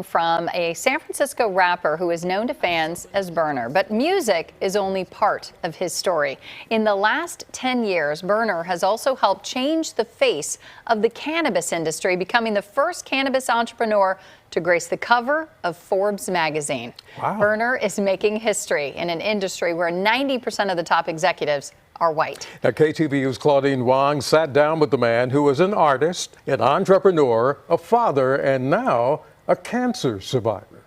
From a San Francisco rapper who is known to fans as Berner, but music is only part of his story. In the last 10 years, Berner has also helped change the face of the cannabis industry, becoming the first cannabis entrepreneur to grace the cover of Forbes magazine. Wow. Berner is making history in an industry where 90% of the top executives are white. Now, KTVU's Claudine Wong sat down with the man who is an artist, an entrepreneur, a father, and now a cancer survivor.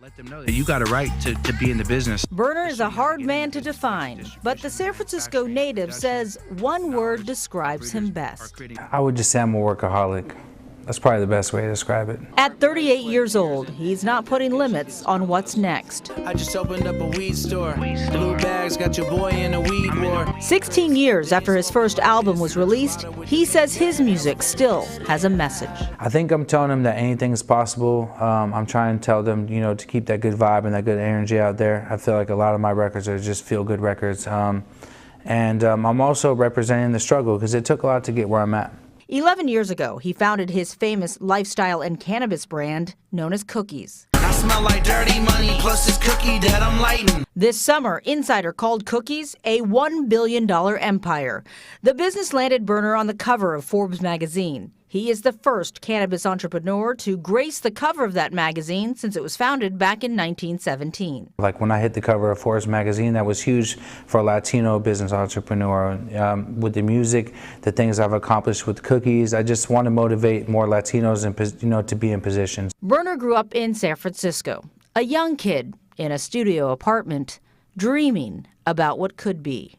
Let them know that you got a right to be in the business. Berner is a hard man to define, but the San Francisco native says one word describes him best. I would just say I'm a workaholic. That's probably the best way to describe it. At 38 years old, he's not putting limits on what's next. I just opened up a weed store. Blue bags got your boy in a weed war. 16 years after his first album was released, he says his music still has a message. I think I'm telling them that anything is possible. I'm trying to tell them, to keep that good vibe and that good energy out there. I feel like a lot of my records are just feel-good records. I'm also representing the struggle because it took a lot to get where I'm at. 11 years ago, he founded his famous lifestyle and cannabis brand known as Cookies. I smell like dirty money plus this cookie that I'm lighting. This summer, Insider called Cookies a $1 billion empire. The business landed Berner on the cover of Forbes magazine. He is the first cannabis entrepreneur to grace the cover of that magazine since it was founded back in 1917. Like when I hit the cover of Forbes magazine, that was huge for a Latino business entrepreneur. With the music, the things I've accomplished with Cookies, I just want to motivate more Latinos and to be in positions. Berner grew up in San Francisco, a young kid in a studio apartment, dreaming about what could be.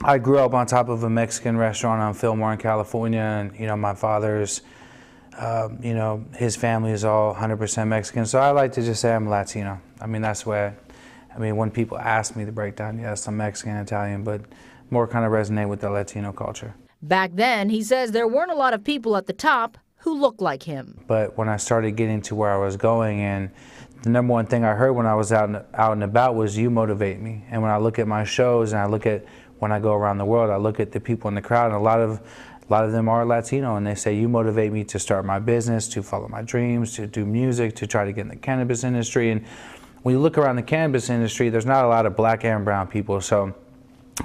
I grew up on top of a Mexican restaurant on Fillmore in California, and my father's, his family is all 100% Mexican. So I like to just say I'm Latino. That's where, when people ask me to break down, yes, I'm Mexican, Italian, but more kind of resonate with the Latino culture. Back then, he says there weren't a lot of people at the top who looked like him. But when I started getting to where I was going, and the number one thing I heard when I was out and about was, you motivate me. And when I look at my shows and I look at when I go around the world, I look at the people in the crowd, and a lot of them are Latino, and they say, you motivate me to start my business, to follow my dreams, to do music, to try to get in the cannabis industry. And when you look around the cannabis industry, there's not a lot of black and brown people. So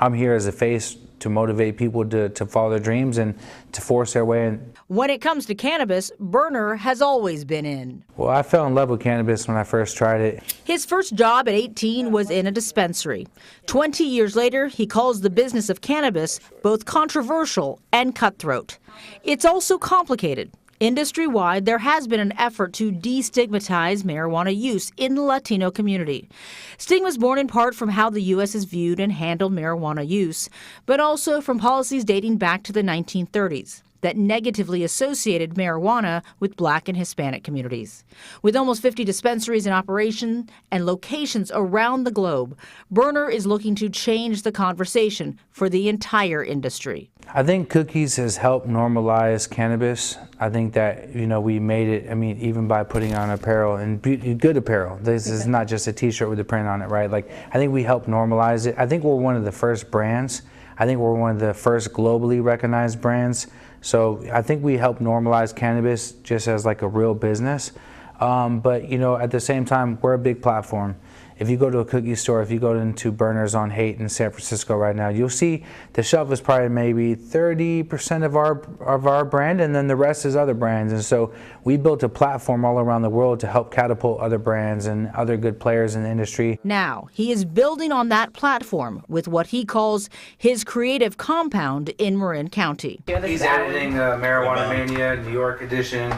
I'm here as a face to motivate people to follow their dreams and to force their way in. When it comes to cannabis, Berner has always been in. Well, I fell in love with cannabis when I first tried it. His first job at 18 was in a dispensary. 20 years later, he calls the business of cannabis both controversial and cutthroat. It's also complicated. Industry-wide, there has been an effort to destigmatize marijuana use in the Latino community. Stigmas born in part from how the U.S. has viewed and handled marijuana use, but also from policies dating back to the 1930s that negatively associated marijuana with Black and Hispanic communities. With almost 50 dispensaries in operation and locations around the globe, Berner is looking to change the conversation for the entire industry. I think Cookies has helped normalize cannabis. I think that, we made it, even by putting on apparel and good apparel. This is not just a t-shirt with a print on it, right? I think we helped normalize it. I think we're one of the first brands. I think we're one of the first globally recognized brands. So I think we help normalize cannabis just as like a real business. But at the same time, we're a big platform. If you go to a cookie store, if you go into Berner's on Haight in San Francisco right now, you'll see the shelf is probably maybe 30% of our brand, and then the rest is other brands. And so we built a platform all around the world to help catapult other brands and other good players in the industry. Now, he is building on that platform with what he calls his creative compound in Marin County. He's editing Marijuana Mania, New York edition.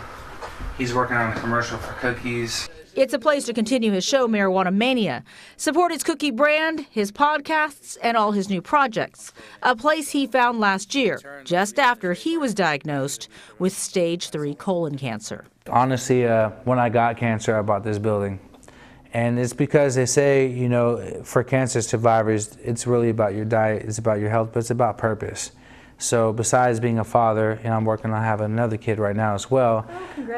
He's working on a commercial for Cookies. It's a place to continue his show, Marijuana Mania, support his cookie brand, his podcasts, and all his new projects. A place he found last year, just after he was diagnosed with stage 3 colon cancer. Honestly, when I got cancer, I bought this building. And it's because they say, for cancer survivors, it's really about your diet, it's about your health, but it's about purpose. So besides being a father, and I'm working on having another kid right now as well,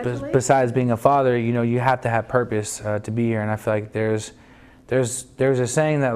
but besides being a father, you have to have purpose to be here. And I feel like there's a saying that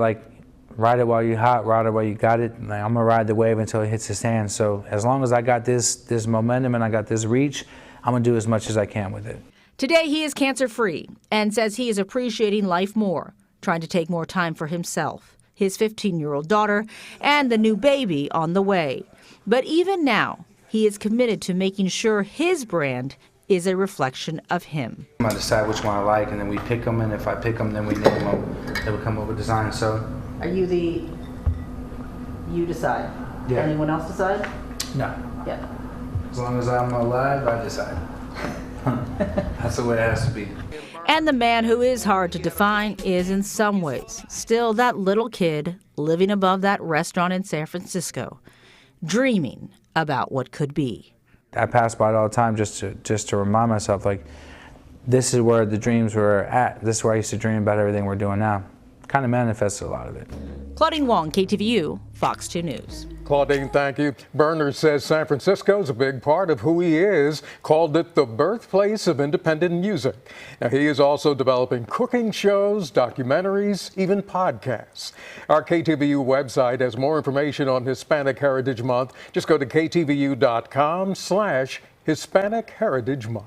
ride it while you're hot, ride it while you got it. I'm gonna ride the wave until it hits the sand. So as long as I got this momentum and I got this reach, I'm gonna do as much as I can with it. Today, he is cancer-free and says he is appreciating life more, trying to take more time for himself, his 15-year-old daughter, and the new baby on the way. But even now, he is committed to making sure his brand is a reflection of him. I decide which one I like, and then we pick them, and if I pick them, then we name them. Then we come up with design. So, Are you you decide? Yeah. Anyone else decide? no. Yeah. As long as I'm alive, I decide. That's the way it has to be. And the man who is hard to define is in some ways still that little kid living above that restaurant in San Francisco, dreaming about what could be. I pass by it all the time just to remind myself, like, this is where the dreams were at. This is where I used to dream about everything we're doing now. Kind of manifested a lot of it. Claudine Wong, KTVU, Fox 2 News. Claudine, thank you. Berner says San Francisco is a big part of who he is, called it the birthplace of independent music. Now, he is also developing cooking shows, documentaries, even podcasts. Our KTVU website has more information on Hispanic Heritage Month. Just go to ktvu.com/Hispanic Heritage Month.